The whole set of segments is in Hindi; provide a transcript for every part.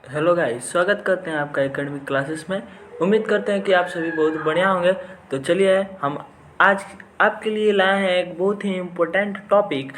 हेलो गाइस, स्वागत करते हैं आपका एकेडमिक क्लासेस में। उम्मीद करते हैं कि आप सभी बहुत बढ़िया होंगे। तो चलिए हम आज आपके लिए लाए हैं एक बहुत ही इम्पोर्टेंट टॉपिक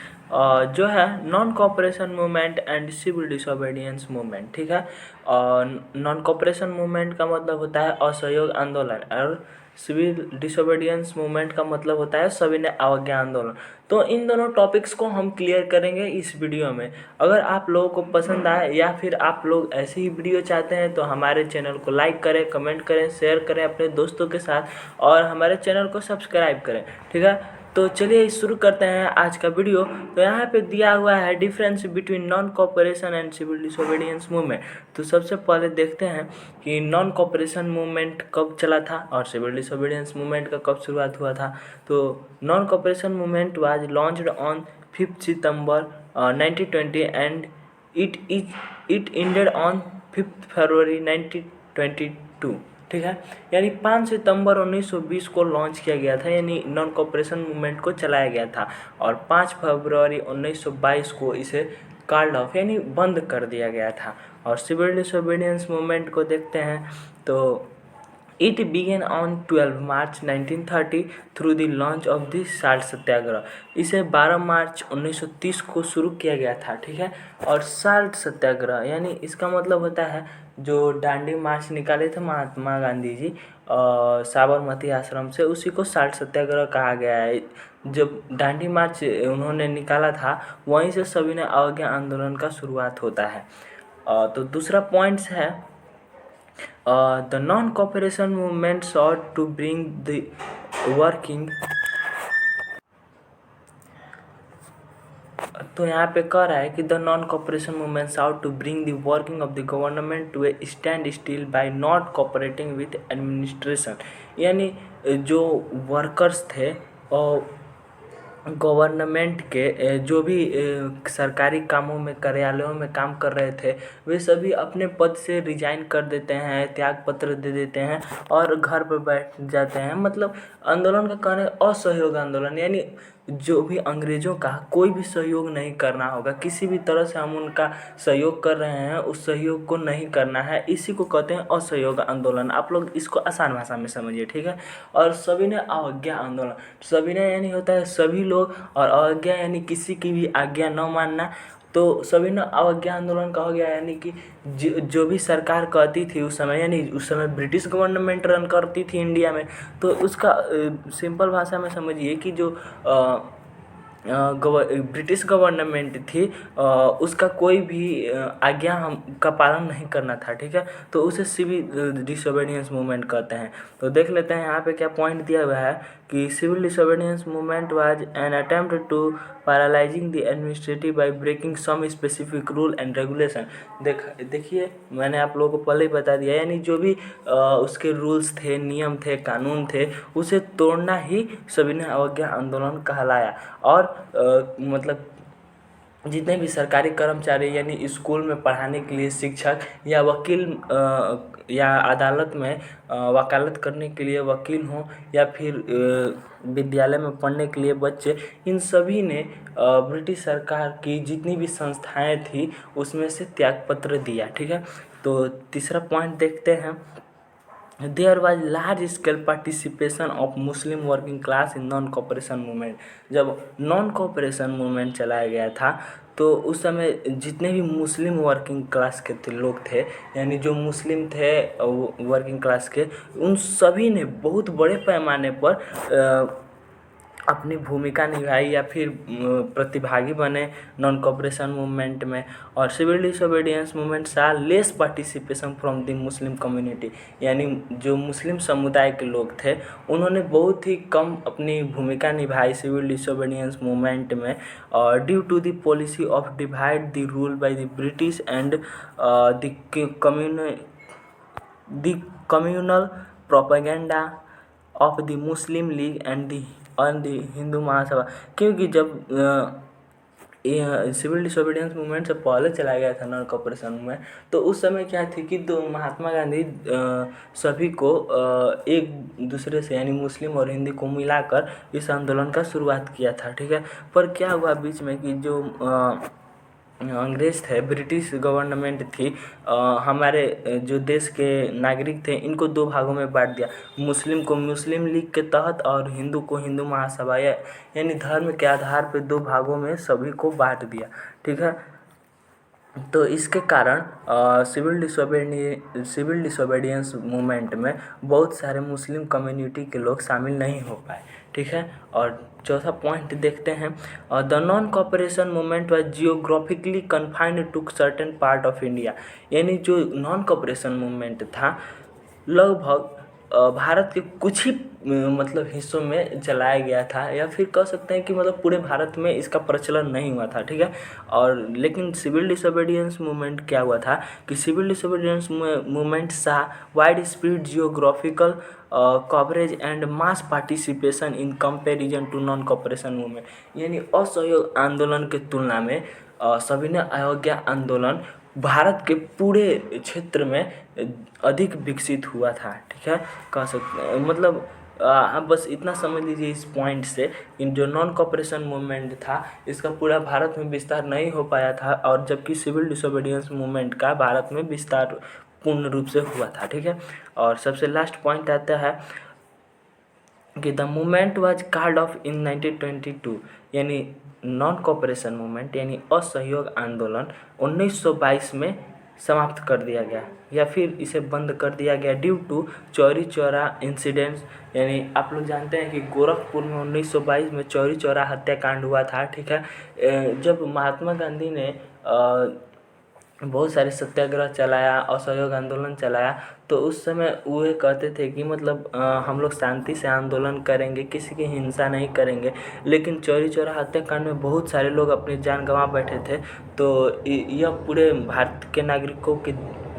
जो है non cooperation movement and civil disobedience movement. ठीक है। और नॉन कॉपरेशन मूवमेंट का मतलब होता है असहयोग आंदोलन, और सिविल डिसोबीडियंस मूवमेंट का मतलब होता है सविनय अवज्ञा आंदोलन। तो इन दोनों टॉपिक्स को हम क्लियर करेंगे इस वीडियो में। अगर आप लोगों को पसंद आए या फिर आप लोग ऐसी ही वीडियो चाहते हैं तो हमारे चैनल को लाइक करें, कमेंट करें, शेयर करें अपने दोस्तों के साथ और हमारे चैनल को सब्सक्राइब करें। ठीक है। तो चलिए शुरू करते हैं आज का वीडियो। तो यहाँ पे दिया हुआ है difference between non cooperation and civil disobedience movement. तो सबसे पहले देखते हैं कि नॉन कॉपरेशन मूवमेंट कब चला था और सिविल डिसोबीडियंस मूवमेंट का कब शुरुआत हुआ था। तो non cooperation movement was launched on 5 September 1920 and it ended on 5 फरवरी 1922। ठीक है। यानी 5 सितंबर 1920 को लॉन्च किया गया था, यानी नॉन कॉपरेशन मूवमेंट को चलाया गया था, और 5 फरवरी 1922 को इसे कॉल्ड ऑफ यानी बंद कर दिया गया था। और सिविल डिसोबीडियंस मूवमेंट को देखते हैं तो it began on 12 March 1930 through the launch of the salt satyagraha. इसे 12 मार्च 1930 को शुरू किया गया था। ठीक है। और साल्ट सत्याग्रह यानी इसका मतलब होता है जो दांडी मार्च निकाले थे महात्मा गांधी जी साबरमती आश्रम से, उसी को साल्ट सत्याग्रह कहा गया है। जब दांडी मार्च उन्होंने निकाला था वहीं से सविनय अवज्ञा आंदोलन का शुरुआत होता है। तो दूसरा पॉइंट्स है the non-cooperation movement sought to bring the working। तो यहाँ पे कह रहा है कि the non cooperation movement sought to bring the working of the government to a standstill by not cooperating with administration. यानी जो वर्कर्स थे और गवर्नमेंट के जो भी सरकारी कामों में कार्यालयों में काम कर रहे थे वे सभी अपने पद से रिजाइन कर देते हैं, त्याग पत्र दे देते हैं और घर पर बैठ जाते हैं। मतलब आंदोलन का कारण है असहयोग आंदोलन, यानी जो भी अंग्रेज़ों का कोई भी सहयोग नहीं करना होगा, किसी भी तरह से हम उनका सहयोग कर रहे हैं उस सहयोग को नहीं करना है, इसी को कहते हैं असहयोग आंदोलन। आप लोग इसको आसान भाषा में समझिए। ठीक है। और सविनय अवज्ञा आंदोलन, सविनय यानी होता है सभी लोग और अवज्ञा यानी किसी की भी आज्ञा न मानना। तो सविनय अवज्ञा आंदोलन कहा गया यानी कि जो भी सरकार कहती थी उस समय, यानी उस समय ब्रिटिश गवर्नमेंट रन करती थी इंडिया में, तो उसका सिंपल भाषा में समझिए कि जो ब्रिटिश गवर्नमेंट थी उसका कोई भी आज्ञा हम का पालन नहीं करना था। ठीक है। तो उसे सिविल डिसोबीडियंस मूवमेंट कहते हैं। तो देख लेते हैं यहाँ पे क्या पॉइंट दिया हुआ है कि civil disobedience movement was an attempt to paralysing the administrative by breaking some specific rule and regulation. देखिए मैंने आप लोगों को पहले ही बता दिया, यानी जो भी उसके रूल्स थे, नियम थे, कानून थे, उसे तोड़ना ही सविनय अवज्ञा आंदोलन कहलाया। और मतलब जितने भी सरकारी कर्मचारी यानी स्कूल में पढ़ाने के लिए शिक्षक या वकील या अदालत में वकालत करने के लिए वकील हों या फिर विद्यालय में पढ़ने के लिए बच्चे, इन सभी ने ब्रिटिश सरकार की जितनी भी संस्थाएं थी उसमें से त्यागपत्र दिया। ठीक है। तो तीसरा पॉइंट देखते हैं। There was large scale participation of Muslim working class in non cooperation movement. जब नॉन कॉपरेशन मूवमेंट चलाया गया था तो उस समय जितने भी मुस्लिम वर्किंग क्लास के थे लोग थे, यानी जो मुस्लिम थे वर्किंग क्लास के, उन सभी ने बहुत बड़े पैमाने पर अपनी भूमिका निभाई या फिर प्रतिभागी बने नॉन कॉपरेशन मूवमेंट में। और सिविल डिसोबीडियंस मूवमेंट सा less participation from the Muslim community, यानी जो मुस्लिम समुदाय के लोग थे उन्होंने बहुत ही कम अपनी भूमिका निभाई सिविल डिसोबीडियंस मूवमेंट में, due to the policy of divide the rule by the British and the communal propaganda of the Muslim League and the Hindu Mahasabha. क्योंकि जब ये सिविल डिसोबीडियंस मूवमेंट से पहले चलाया गया था नॉन कॉपरेशन मूवमेंट। तो उस समय क्या थी कि तो महात्मा गांधी सभी को एक दूसरे से यानी मुस्लिम और हिंदी को मिलाकर इस आंदोलन का शुरुआत किया था, ठीक है। पर क्या हुआ बीच में कि जो अंग्रेज़ थे, ब्रिटिश गवर्नमेंट थी, हमारे जो देश के नागरिक थे इनको दो भागों में बांट दिया। मुस्लिम को मुस्लिम लीग के तहत और हिंदू को हिंदू महासभा यानी धर्म के आधार पर दो भागों में सभी को बांट दिया, ठीक है। तो इसके कारण सिविल डिसोबीडियंस मूवमेंट में बहुत सारे मुस्लिम कम्युनिटी के लोग शामिल नहीं हो पाए, ठीक है। और चौथा पॉइंट देखते हैं, the non cooperation movement was geographically confined to certain part of India. यानी जो नॉन कॉपरेशन मूवमेंट था लगभग भारत के कुछ ही मतलब हिस्सों में चलाया गया था, या फिर कह सकते हैं कि मतलब पूरे भारत में इसका प्रचलन नहीं हुआ था, ठीक है। और लेकिन सिविल डिसोबीडियंस मूवमेंट क्या हुआ था कि civil disobedience movement saw widespread geographical coverage and mass participation in comparison to non cooperation movement. यानी असहयोग आंदोलन के तुलना में सविनय अवज्ञा आंदोलन भारत के पूरे क्षेत्र में अधिक विकसित हुआ था, ठीक है। कह सकते हैं मतलब आप बस इतना समझ लीजिए इस पॉइंट से, इन जो नॉन कॉपरेशन मूवमेंट था इसका पूरा भारत में विस्तार नहीं हो पाया था, और जबकि सिविल डिसोबीडियंस मूवमेंट का भारत में विस्तार पूर्ण रूप से हुआ था, ठीक है। और सबसे लास्ट पॉइंट आता है कि the movement was called off in 1922। यानी नॉन कॉपरेशन मूवमेंट यानी असहयोग आंदोलन 1922 में समाप्त कर दिया गया, या फिर इसे बंद कर दिया गया due to Chauri Chaura incidents. यानी आप लोग जानते हैं कि गोरखपुर में 1922 में चौरी चौरा हत्याकांड हुआ था, ठीक है। जब महात्मा गांधी ने बहुत सारे सत्याग्रह चलाया, असहयोग आंदोलन चलाया, तो उस समय वो कहते थे कि मतलब हम लोग शांति से आंदोलन करेंगे, किसी की हिंसा नहीं करेंगे। लेकिन चौरी चौरा हत्याकांड में बहुत सारे लोग अपनी जान गंवा बैठे थे। तो यह पूरे भारत के नागरिकों के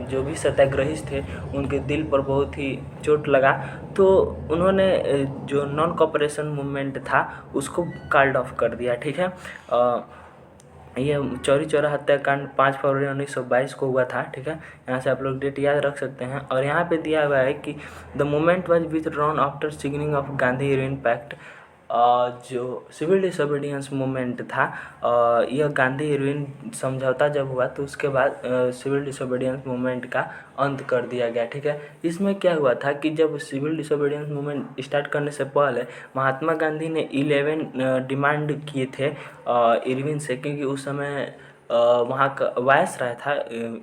जो भी सत्याग्रही थे उनके दिल पर बहुत ही चोट लगा। तो उन्होंने जो नॉन कॉपरेशन मूवमेंट था उसको कॉल्ड ऑफ कर दिया, ठीक है। ये चौरी चौरा हत्याकांड 5 फरवरी 1922 को हुआ था, ठीक है। यहाँ से आप लोग डेट याद रख सकते हैं। और यहाँ पे दिया हुआ है कि the movement was withdrawn after signing of Gandhi Irwin pact. जो सिविल डिसोबीडियंस मूवमेंट था, यह गांधी इरविन समझौता जब हुआ तो उसके बाद सिविल डिसोबीडियंस मूवमेंट का अंत कर दिया गया, ठीक है। इसमें क्या हुआ था कि जब सिविल डिसोबीडियंस मूवमेंट स्टार्ट करने से पहले महात्मा गांधी ने 11 डिमांड किए थे इरविन से, क्योंकि उस समय वहाँ का वायसराय था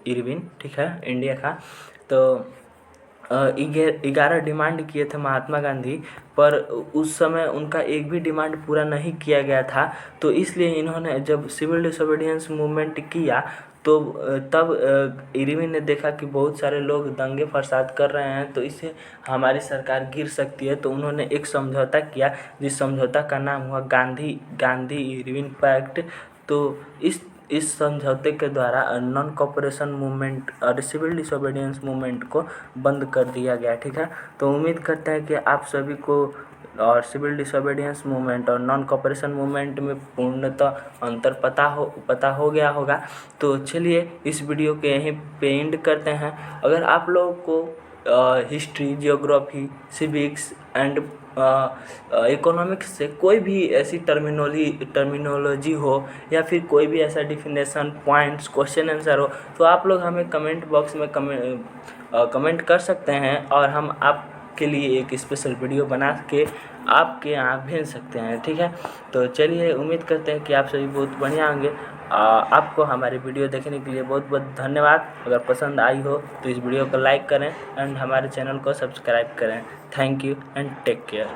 इरविन, ठीक है, इंडिया का। तो 11 डिमांड किए थे महात्मा गांधी, पर उस समय उनका एक भी डिमांड पूरा नहीं किया गया था। तो इसलिए इन्होंने जब सिविल डिसोबीडियंस मूवमेंट किया तो तब इरविन ने देखा कि बहुत सारे लोग दंगे फसाद कर रहे हैं, तो इससे हमारी सरकार गिर सकती है। तो उन्होंने एक समझौता किया, जिस समझौता का नाम हुआ गांधी इरविन पैक्ट। तो इस समझौते के द्वारा नॉन कॉपरेशन मूवमेंट और सिविल डिसोबीडियंस मूवमेंट को बंद कर दिया गया, ठीक है। तो उम्मीद करते हैं कि आप सभी को और सिविल डिसोबीडियंस मूवमेंट और नॉन कॉपरेशन मूवमेंट में पूर्णतः अंतर पता हो गया होगा। तो चलिए इस वीडियो के यहीं पे एंड करते हैं। अगर आप लोगों को history, geography, civics and economics से कोई भी ऐसी टर्मिनोलॉजी हो, या फिर कोई भी ऐसा डिफिनेशन, पॉइंट्स, क्वेश्चन आंसर हो, तो आप लोग हमें कमेंट बॉक्स में कमेंट कर सकते हैं, और हम आपके लिए एक स्पेशल वीडियो बना के आपके यहाँ भेज सकते हैं, ठीक है। तो चलिए उम्मीद करते हैं कि आप सभी बहुत बढ़िया होंगे। आपको हमारी वीडियो देखने के लिए बहुत बहुत धन्यवाद। अगर पसंद आई हो तो इस वीडियो को लाइक करें एंड हमारे चैनल को सब्सक्राइब करें। Thank you and take care.